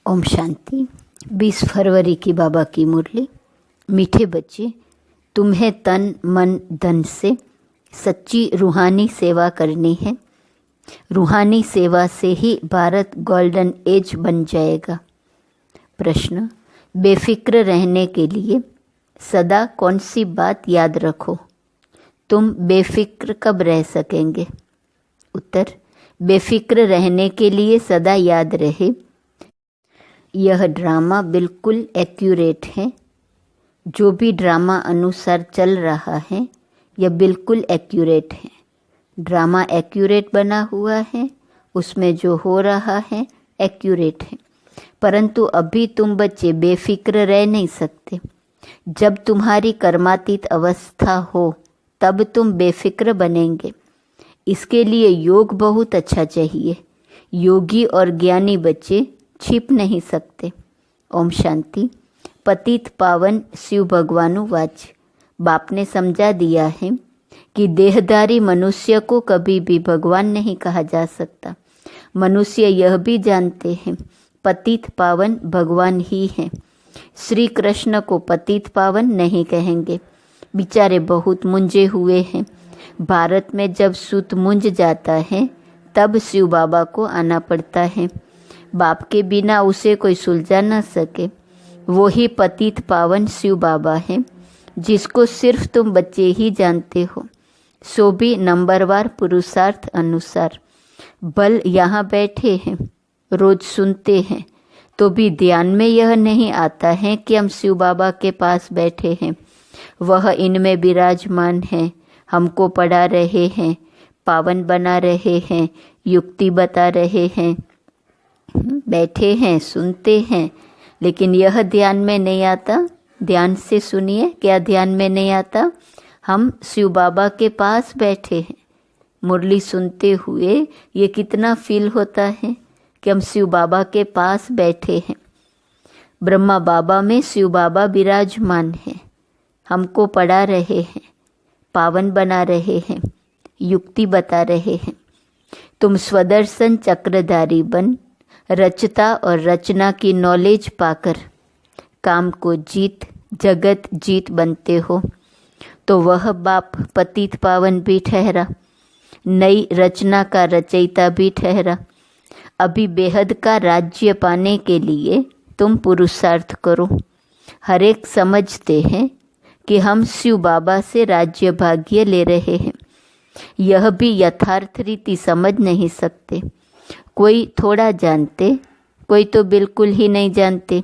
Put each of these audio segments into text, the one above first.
ओम शांति। 20 फरवरी की बाबा की मुरली। मीठे बच्चे, तुम्हें तन मन धन से सच्ची रूहानी सेवा करनी है। रूहानी सेवा से ही भारत गोल्डन एज बन जाएगा। प्रश्न, बेफिक्र रहने के लिए सदा कौन सी बात याद रखो? तुम बेफिक्र कब रह सकेंगे? उत्तर, बेफिक्र रहने के लिए सदा याद रहे, यह ड्रामा बिल्कुल एक्यूरेट है। जो भी ड्रामा अनुसार चल रहा है यह बिल्कुल एक्यूरेट है। ड्रामा एक्यूरेट बना हुआ है, उसमें जो हो रहा है एक्यूरेट है। परंतु अभी तुम बच्चे बेफिक्र रह नहीं सकते। जब तुम्हारी कर्मातीत अवस्था हो तब तुम बेफिक्र बनेंगे। इसके लिए योग बहुत अच्छा चाहिए। योगी और ज्ञानी बच्चे छिप नहीं सकते। ओम शांति। पतित पावन शिव भगवानु वाच। बाप ने समझा दिया है कि देहधारी मनुष्य को कभी भी भगवान नहीं कहा जा सकता। मनुष्य यह भी जानते हैं पतित पावन भगवान ही हैं। श्री कृष्ण को पतित पावन नहीं कहेंगे, बेचारे बहुत मुंझे हुए हैं। भारत में जब सूत मुंझ जाता है तब शिव बाबा को आना पड़ता है। बाप के बिना उसे कोई सुलझा न सके। वो ही पतित पावन शिव बाबा है जिसको सिर्फ तुम बच्चे ही जानते हो, सो भी नंबरवार पुरुषार्थ अनुसार। बल यहाँ बैठे हैं, रोज सुनते हैं, तो भी ध्यान में यह नहीं आता है कि हम शिव बाबा के पास बैठे हैं। वह इनमें विराजमान है, हमको पढ़ा रहे हैं, पावन बना रहे हैं, युक्ति बता रहे हैं। बैठे हैं, सुनते हैं, लेकिन यह ध्यान में नहीं आता। ध्यान से सुनिए, क्या ध्यान में नहीं आता? हम शिव बाबा के पास बैठे हैं। मुरली सुनते हुए ये कितना फील होता है कि हम शिव बाबा के पास बैठे हैं। ब्रह्मा बाबा में शिव बाबा विराजमान है, हमको पढ़ा रहे हैं, पावन बना रहे हैं, युक्ति बता रहे हैं। तुम स्वदर्शन चक्रधारी बन रचता और रचना की नॉलेज पाकर काम को जीत, जगत जीत बनते हो, तो वह बाप पतित पावन भी ठहरा, नई रचना का रचयिता भी ठहरा। अभी बेहद का राज्य पाने के लिए तुम पुरुषार्थ करो। हर एक समझते हैं कि हम शिव बाबा से राज्य भाग्य ले रहे हैं। यह भी यथार्थ रीति समझ नहीं सकते। कोई थोड़ा जानते, कोई तो बिल्कुल ही नहीं जानते।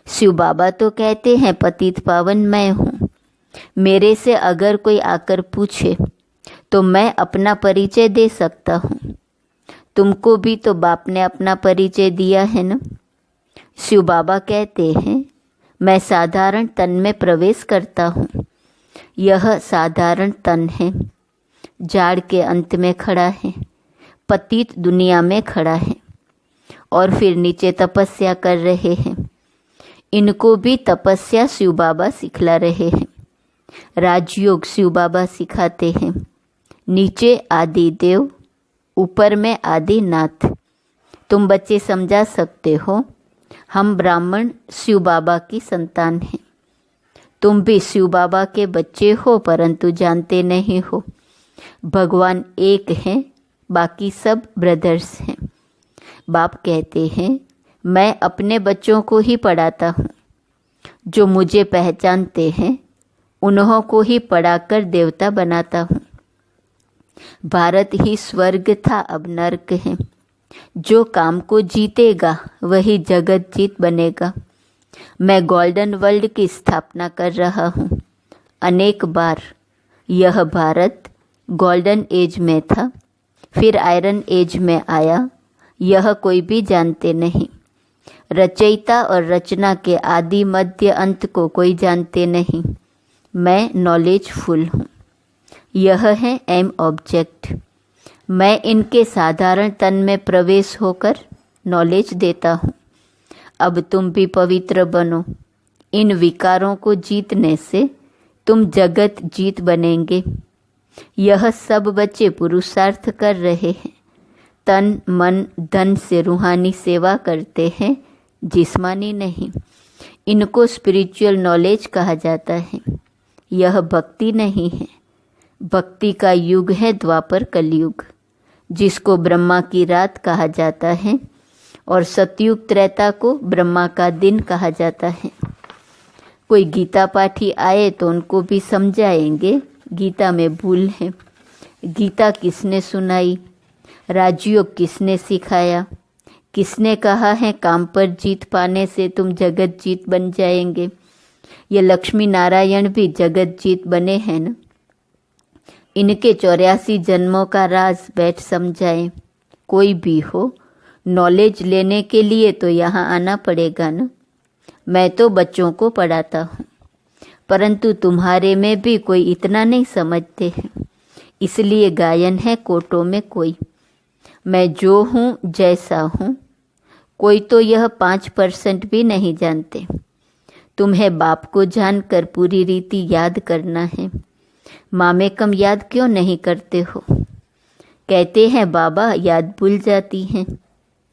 शिव बाबा तो कहते हैं पतित पावन मैं हूँ। मेरे से अगर कोई आकर पूछे तो मैं अपना परिचय दे सकता हूँ। तुमको भी तो बाप ने अपना परिचय दिया है ना। शिव बाबा कहते हैं मैं साधारण तन में प्रवेश करता हूँ। यह साधारण तन है, झाड़ के अंत में खड़ा है, पतित दुनिया में खड़ा है और फिर नीचे तपस्या कर रहे हैं। इनको भी तपस्या शिव बाबा सिखला रहे हैं। राजयोग शिव बाबा सिखाते हैं। नीचे आदि देव, ऊपर में आदि नाथ। तुम बच्चे समझा सकते हो, हम ब्राह्मण शिव बाबा की संतान हैं। तुम भी शिव बाबा के बच्चे हो, परंतु जानते नहीं हो। भगवान एक हैं, बाकी सब ब्रदर्स हैं। बाप कहते हैं मैं अपने बच्चों को ही पढ़ाता हूँ। जो मुझे पहचानते हैं उन्हों को ही पढ़ाकर देवता बनाता हूँ। भारत ही स्वर्ग था, अब नर्क है। जो काम को जीतेगा वही जगत जीत बनेगा। मैं गोल्डन वर्ल्ड की स्थापना कर रहा हूँ। अनेक बार यह भारत गोल्डन एज में था, फिर आयरन एज में आया, यह कोई भी जानते नहीं। रचयिता और रचना के आदि मध्य अंत को कोई जानते नहीं। मैं नॉलेजफुल हूँ। यह है एम ऑब्जेक्ट। मैं इनके साधारण तन में प्रवेश होकर नॉलेज देता हूँ। अब तुम भी पवित्र बनो। इन विकारों को जीतने से तुम जगत जीत बनेंगे। यह सब बच्चे पुरुषार्थ कर रहे हैं। तन मन धन से रूहानी सेवा करते हैं, जिस्मानी नहीं। इनको स्पिरिचुअल नॉलेज कहा जाता है। यह भक्ति नहीं है। भक्ति का युग है द्वापर कलयुग, जिसको ब्रह्मा की रात कहा जाता है, और सतयुग त्रेता को ब्रह्मा का दिन कहा जाता है। कोई गीता पाठी आए तो उनको भी समझाएंगे गीता में भूल है। गीता किसने सुनाई? राजयोग किसने सिखाया? किसने कहा है काम पर जीत पाने से तुम जगत जीत बन जाएंगे? ये लक्ष्मी नारायण भी जगत जीत बने हैं न। इनके 84 जन्मों का राज बैठ समझाएं। कोई भी हो, नॉलेज लेने के लिए तो यहाँ आना पड़ेगा न। मैं तो बच्चों को पढ़ाता हूँ, परंतु तुम्हारे में भी कोई इतना नहीं समझते हैं, इसलिए गायन है कोटों में कोई। मैं जो हूँ जैसा हूँ, कोई तो यह 5% भी नहीं जानते। तुम्हें बाप को जानकर पूरी रीति याद करना है। माँ में कम याद क्यों नहीं करते हो? कहते हैं बाबा याद भूल जाती हैं।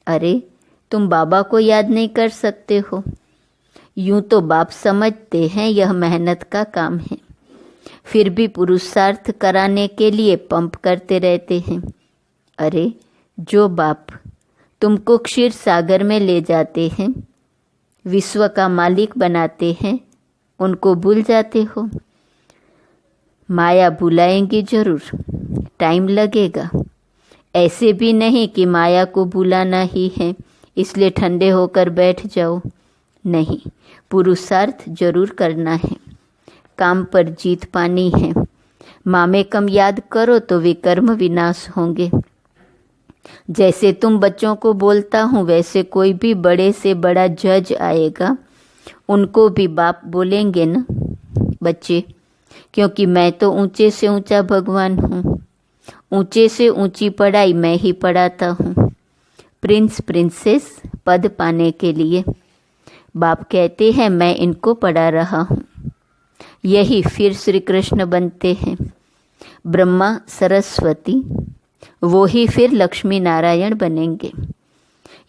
अरे तुम बाबा को याद नहीं कर सकते हो। यूं तो बाप समझते हैं यह मेहनत का काम है, फिर भी पुरुषार्थ कराने के लिए पंप करते रहते हैं। अरे जो बाप तुमको क्षीर सागर में ले जाते हैं, विश्व का मालिक बनाते हैं, उनको भूल जाते हो। माया भुलाएंगी जरूर, टाइम लगेगा। ऐसे भी नहीं कि माया को भुलाना ही है इसलिए ठंडे होकर बैठ जाओ। नहीं, पुरुषार्थ जरूर करना है, काम पर जीत पानी है। माँ में कम याद करो तो विकर्म विनाश होंगे। जैसे तुम बच्चों को बोलता हूँ वैसे कोई भी बड़े से बड़ा जज आएगा, उनको भी बाप बोलेंगे न बच्चे, क्योंकि मैं तो ऊंचे से ऊंचा भगवान हूँ। ऊंचे से ऊंची पढ़ाई मैं ही पढ़ाता हूँ, प्रिंस प्रिंसेस पद पाने के लिए। बाप कहते हैं मैं इनको पढ़ा रहा हूँ। यही फिर श्री कृष्ण बनते हैं। ब्रह्मा सरस्वती, वो ही फिर लक्ष्मी नारायण बनेंगे।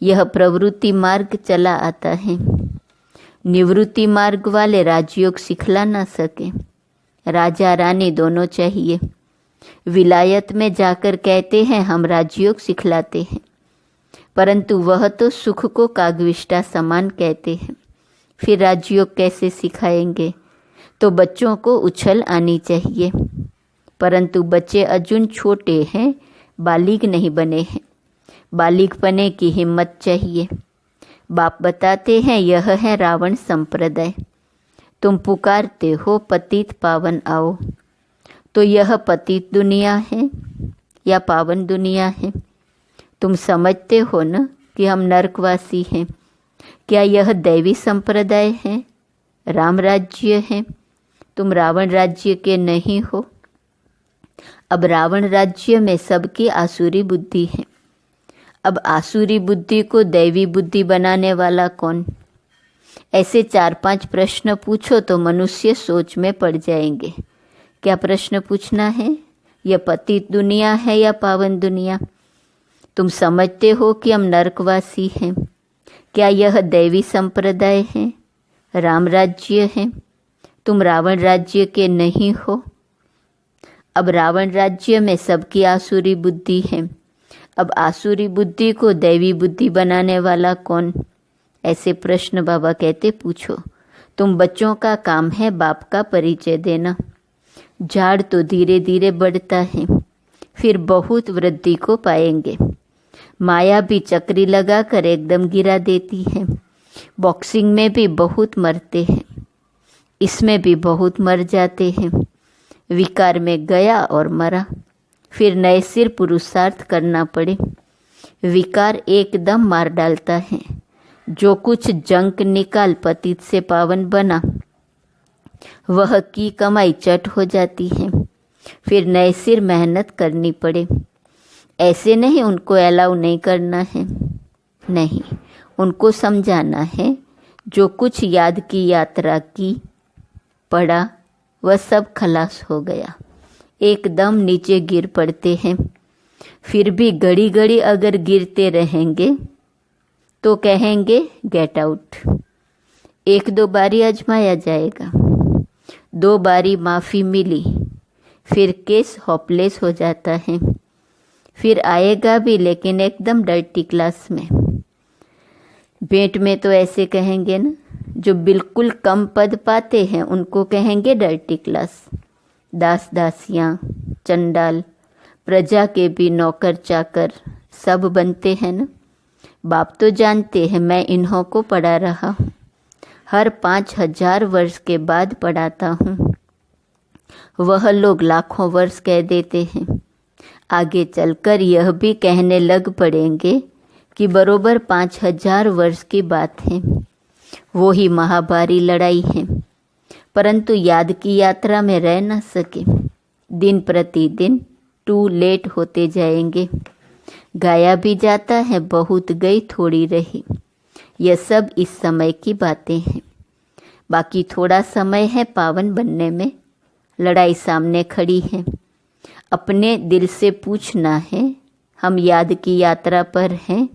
यह प्रवृत्ति मार्ग चला आता है। निवृत्ति मार्ग वाले राजयोग सिखला ना सके। राजा रानी दोनों चाहिए। विलायत में जाकर कहते हैं हम राजयोग सिखलाते हैं, परंतु वह तो सुख को कागविष्टा समान कहते हैं। फिर राजयोग कैसे सिखाएंगे? तो बच्चों को उछल आनी चाहिए, परंतु बच्चे अजुन छोटे हैं, बालिग नहीं बने हैं। बालिग बने की हिम्मत चाहिए। बाप बताते हैं यह है रावण संप्रदाय। तुम पुकारते हो पतित पावन आओ, तो यह पतित दुनिया है या पावन दुनिया है? तुम समझते हो न कि हम नरकवासी हैं। क्या यह दैवी संप्रदाय है, राम राज्य है? तुम रावण राज्य के नहीं हो। अब रावण राज्य में सबकी आसुरी बुद्धि है। अब आसुरी बुद्धि को दैवी बुद्धि बनाने वाला कौन? ऐसे 4-5 प्रश्न पूछो तो मनुष्य सोच में पड़ जाएंगे। क्या प्रश्न पूछना है? यह पतित दुनिया है या पावन दुनिया? तुम समझते हो कि हम नरकवासी हैं। क्या यह दैवी संप्रदाय है, राम राज्य है? तुम रावण राज्य के नहीं हो। अब रावण राज्य में सबकी आसुरी बुद्धि है। अब आसुरी बुद्धि को दैवी बुद्धि बनाने वाला कौन? ऐसे प्रश्न बाबा कहते पूछो। तुम बच्चों का काम है बाप का परिचय देना। झाड़ तो धीरे धीरे बढ़ता है, फिर बहुत वृद्धि को पाएंगे। माया भी चक्री लगाकर एकदम गिरा देती है। बॉक्सिंग में भी बहुत मरते हैं, इसमें भी बहुत मर जाते हैं। विकार में गया और मरा, फिर नए सिर पुरुषार्थ करना पड़े। विकार एकदम मार डालता है। जो कुछ जंक निकाल पतित से पावन बना, वह की कमाई चट हो जाती है। फिर नए सिर मेहनत करनी पड़े। ऐसे नहीं उनको अलाउ नहीं करना है, नहीं, उनको समझाना है। जो कुछ याद की यात्रा की पड़ा वह सब खलास हो गया। एकदम नीचे गिर पड़ते हैं। फिर भी घड़ी घड़ी अगर गिरते रहेंगे तो कहेंगे गेट आउट। एक दो बारी आजमाया जाएगा, 2 बारी माफ़ी मिली, फिर केस होपलेस हो जाता है। फिर आएगा भी, लेकिन एकदम डर्टी क्लास में। भेंट में तो ऐसे कहेंगे ना, जो बिल्कुल कम पद पाते हैं उनको कहेंगे डर्टी क्लास। दास दासियाँ, चंडाल, प्रजा के भी नौकर चाकर सब बनते हैं ना। बाप तो जानते हैं मैं इन्हों को पढ़ा रहा हूँ, हर 5000 वर्ष के बाद पढ़ाता हूँ। वह लोग लाखों वर्ष कह देते हैं, आगे चलकर यह भी कहने लग पड़ेंगे कि बरोबर 5000 वर्ष की बात है। वो ही महाभारी लड़ाई है, परंतु याद की यात्रा में रह न सके। दिन प्रतिदिन टू लेट होते जाएंगे। गाया भी जाता है, बहुत गई थोड़ी रही। यह सब इस समय की बातें हैं। बाकी थोड़ा समय है पावन बनने में। लड़ाई सामने खड़ी है। अपने दिल से पूछना है, हम याद की यात्रा पर हैं।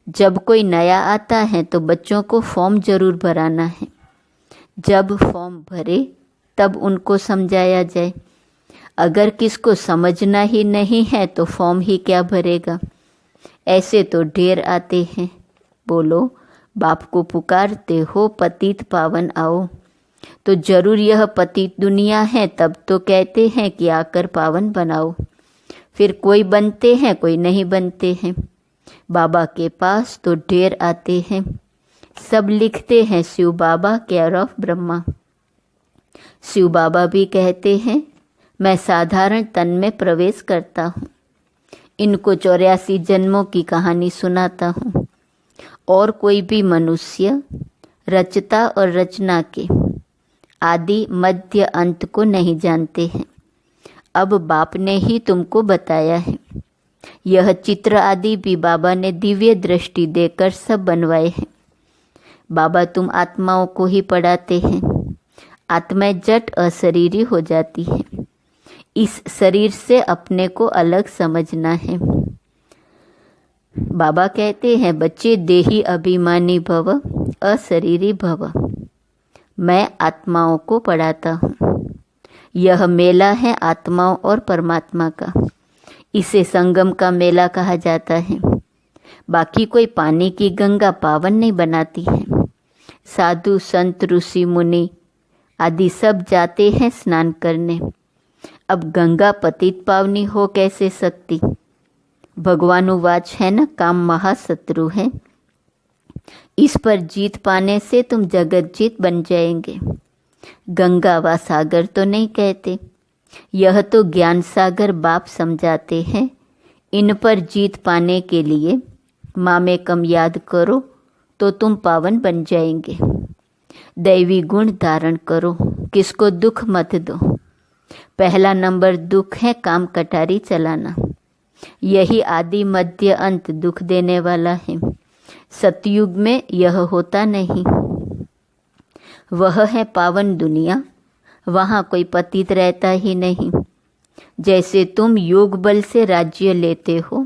जब कोई नया आता है तो बच्चों को फॉर्म जरूर भराना है। जब फॉर्म भरे तब उनको समझाया जाए। अगर किसको समझना ही नहीं है तो फॉर्म ही क्या भरेगा। ऐसे तो ढेर आते हैं। बोलो, बाप को पुकारते हो पतित पावन आओ, तो जरूर यह पतित दुनिया है, तब तो कहते हैं कि आकर पावन बनाओ। फिर कोई बनते हैं, कोई नहीं बनते हैं। बाबा के पास तो ढेर आते हैं। सब लिखते हैं शिव बाबा केयर ऑफ ब्रह्मा। शिव बाबा भी कहते हैं, मैं साधारण तन में प्रवेश करता हूँ। इनको 84 जन्मों की कहानी सुनाता हूँ। और कोई भी मनुष्य रचता और रचना के आदि मध्य अंत को नहीं जानते हैं। अब बाप ने ही तुमको बताया है। यह चित्र आदि भी बाबा ने दिव्य दृष्टि देकर सब बनवाए हैं। बाबा तुम आत्माओं को ही पढ़ाते हैं। आत्माएं जट अशरीरी हो जाती है। इस शरीर से अपने को अलग समझना है। बाबा कहते हैं, बच्चे देही अभिमानी भव, अशरीरी भव। मैं आत्माओं को पढ़ाता हूँ। यह मेला है आत्माओं और परमात्मा का। इसे संगम का मेला कहा जाता है। बाकी कोई पानी की गंगा पावन नहीं बनाती है। साधु संत ऋषि मुनि आदि सब जाते हैं स्नान करने। अब गंगा पतित पावनी हो कैसे सकती। भगवानुवाच है ना, काम महाशत्रु है। इस पर जीत पाने से तुम जगत जीत बन जाएंगे। गंगा व सागर तो नहीं कहते, यह तो ज्ञान सागर बाप समझाते हैं। इन पर जीत पाने के लिए माँ में कम याद करो तो तुम पावन बन जाएंगे। दैवी गुण धारण करो, किसको दुख मत दो। पहला नंबर दुख है काम कटारी चलाना। यही आदि मध्य अंत दुख देने वाला है। सतयुग में यह होता नहीं। वह है पावन दुनिया, वहाँ कोई पतित रहता ही नहीं। जैसे तुम योग बल से राज्य लेते हो,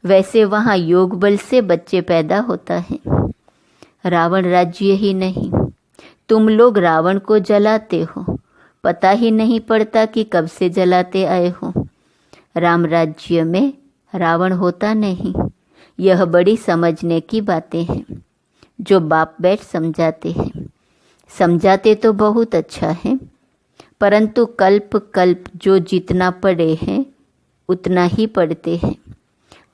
वैसे वहाँ योग बल से बच्चे पैदा होता है। रावण राज्य ही नहीं। तुम लोग रावण को जलाते हो, पता ही नहीं पड़ता कि कब से जलाते आए हो। राम राज्य में रावण होता नहीं। यह बड़ी समझने की बातें हैं जो बाप बैठ समझाते हैं। समझाते तो बहुत अच्छा है, परंतु कल्प कल्प जो जितना पढ़े हैं उतना ही पढ़ते हैं।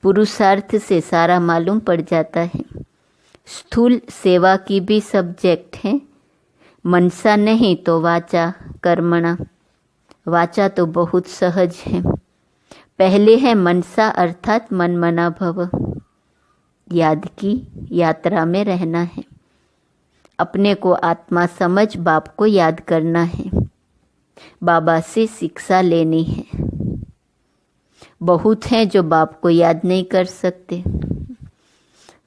पुरुषार्थ से सारा मालूम पड़ जाता है। स्थूल सेवा की भी सब्जेक्ट है। मनसा नहीं तो वाचा कर्मणा। वाचा तो बहुत सहज है। पहले है मनसा अर्थात मन मना भव। याद की यात्रा में रहना है। अपने को आत्मा समझ बाप को याद करना है। बाबा से शिक्षा लेनी है। बहुत हैं जो बाप को याद नहीं कर सकते।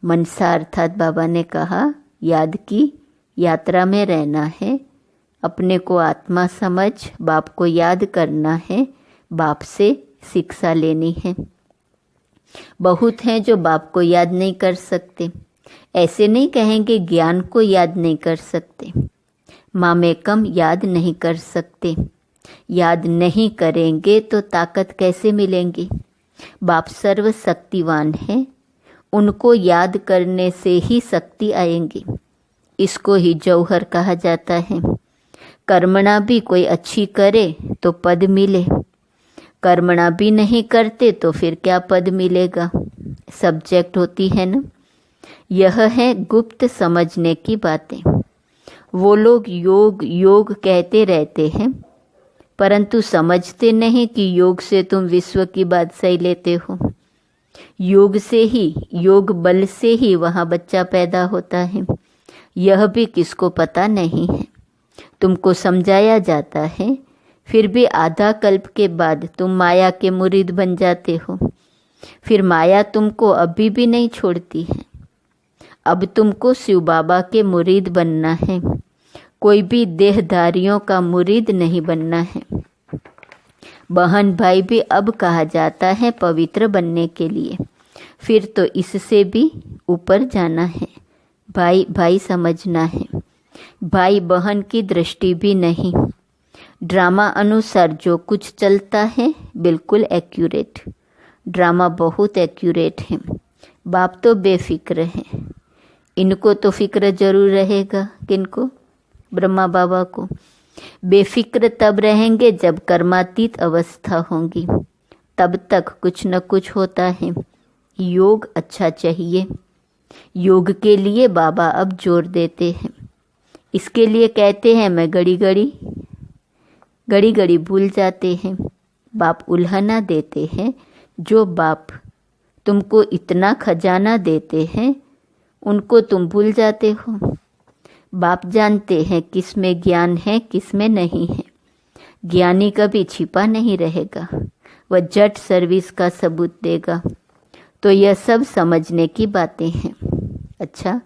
मनसा अर्थात बाबा ने कहा याद की यात्रा में रहना है। अपने को आत्मा समझ बाप को याद करना है। बाप से शिक्षा लेनी है। बहुत हैं जो बाप को याद नहीं कर सकते। ऐसे नहीं कहेंगे ज्ञान को याद नहीं कर सकते। मामेकम याद नहीं कर सकते। याद नहीं करेंगे तो ताकत कैसे मिलेंगी? बाप सर्वशक्तिवान है, उनको याद करने से ही शक्ति आएंगी। इसको ही जौहर कहा जाता है। कर्मणा भी कोई अच्छी करे तो पद मिले, कर्मणा भी नहीं करते तो फिर क्या पद मिलेगा? सब्जेक्ट होती है ना। यह है गुप्त समझने की बातें। वो लोग योग योग कहते रहते हैं, परंतु समझते नहीं कि योग से तुम विश्व की बादशाही लेते हो। योग से ही, योग बल से ही वहाँ बच्चा पैदा होता है। यह भी किसको पता नहीं है। तुमको समझाया जाता है, फिर भी आधा कल्प के बाद तुम माया के मुरीद बन जाते हो। फिर माया तुमको अभी भी नहीं छोड़ती है। अब तुमको शिव बाबा के मुरीद बनना है, कोई भी देहधारियों का मुरीद नहीं बनना है। बहन भाई भी अब कहा जाता है पवित्र बनने के लिए। फिर तो इससे भी ऊपर जाना है। भाई भाई समझना है, भाई बहन की दृष्टि भी नहीं। ड्रामा अनुसार जो कुछ चलता है बिल्कुल एक्यूरेट। ड्रामा बहुत एक्यूरेट है। बाप तो बेफिक्र है। इनको तो फिक्र जरूर रहेगा। किनको? ब्रह्मा बाबा को। बेफिक्र तब रहेंगे जब कर्मातीत अवस्था होंगी, तब तक कुछ न कुछ होता है। योग अच्छा चाहिए। योग के लिए बाबा अब जोर देते हैं। इसके लिए कहते हैं मैं घड़ी घड़ी भूल जाते हैं। बाप उल्हना देते हैं। जो बाप तुमको इतना खजाना देते हैं उनको तुम भूल जाते हो। बाप जानते हैं किस में ज्ञान है किस में नहीं है। ज्ञानी कभी छिपा नहीं रहेगा, वह जट सर्विस का सबूत देगा। तो यह सब समझने की बातें हैं। अच्छा,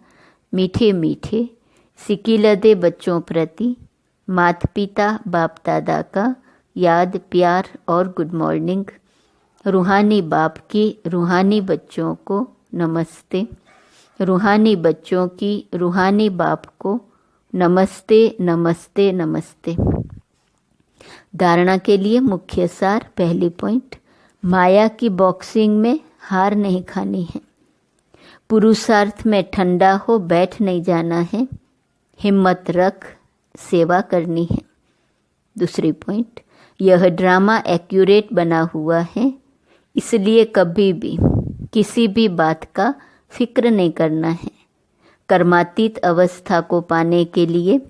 मीठे मीठे सिकिलदे बच्चों प्रति माता पिता बाप दादा का याद प्यार और गुड मॉर्निंग। रूहानी बाप की रूहानी बच्चों को नमस्ते। रूहानी बच्चों की रूहानी बाप को नमस्ते नमस्ते नमस्ते। धारणा के लिए मुख्य सार। पहली पॉइंट, माया की बॉक्सिंग में हार नहीं खानी है। पुरुषार्थ में ठंडा हो बैठ नहीं जाना है। हिम्मत रख सेवा करनी है। दूसरी पॉइंट, यह ड्रामा एक्यूरेट बना हुआ है, इसलिए कभी भी किसी भी बात का फिक्र नहीं करना है। कर्मातीत अवस्था को पाने के लिए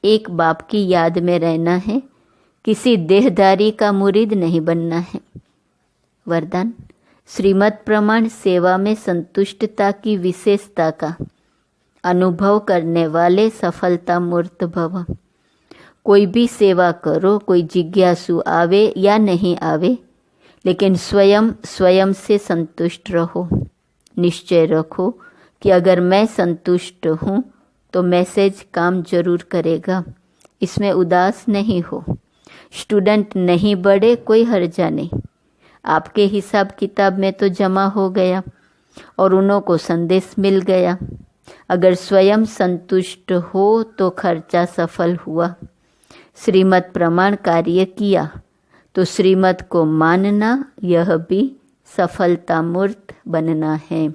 एक बाप की याद में रहना है, किसी देहधारी का मुरीद नहीं बनना है। वरदान, श्रीमद् प्रमाण सेवा में संतुष्टता की विशेषता का अनुभव करने वाले सफलता मूर्त भव। कोई भी सेवा करो, कोई जिज्ञासु आवे या नहीं आवे, लेकिन स्वयं से संतुष्ट रहो। निश्चय रखो कि अगर मैं संतुष्ट हूँ तो मैसेज काम जरूर करेगा। इसमें उदास नहीं हो। स्टूडेंट नहीं बढ़े कोई हर्जा नहीं। आपके हिसाब किताब में तो जमा हो गया और उन्हों को संदेश मिल गया। अगर स्वयं संतुष्ट हो तो खर्चा सफल हुआ। श्रीमद् प्रमाण कार्य किया तो श्रीमद् को मानना, यह भी सफलता मूर्त बनना है।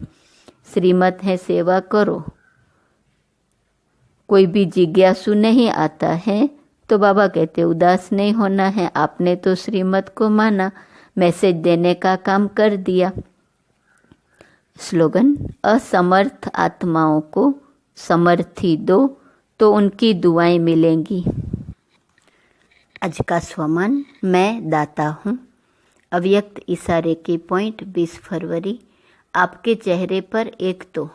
श्रीमद् है सेवा करो। कोई भी जिज्ञासु नहीं आता है तो बाबा कहते उदास नहीं होना है। आपने तो श्रीमद् को माना, मैसेज देने का काम कर दिया। स्लोगन, असमर्थ आत्माओं को समर्थी दो तो उनकी दुआएं मिलेंगी। आज का स्वमान, मैं दाता हूँ। अव्यक्त इशारे की पॉइंट 20 फरवरी। आपके चेहरे पर एक तो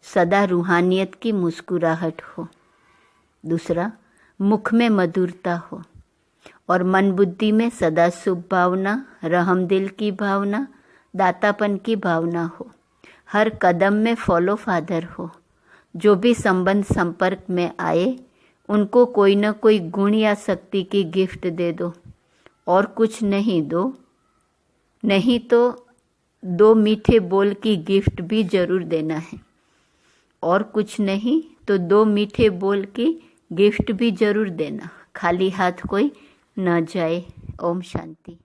सदा रूहानियत की मुस्कुराहट हो, दूसरा मुख में मधुरता हो और मन बुद्धि में सदा शुभ भावना, रहम दिल की भावना, दातापन की भावना हो। हर कदम में फॉलो फादर हो। जो भी संबंध संपर्क में आए उनको कोई न कोई गुण या शक्ति की गिफ्ट दे दो और कुछ नहीं दो नहीं तो 2 मीठे बोल की गिफ्ट भी जरूर देना है। और कुछ नहीं तो 2 मीठे बोल की गिफ्ट भी जरूर देना। खाली हाथ कोई न जाए। ओम शांति।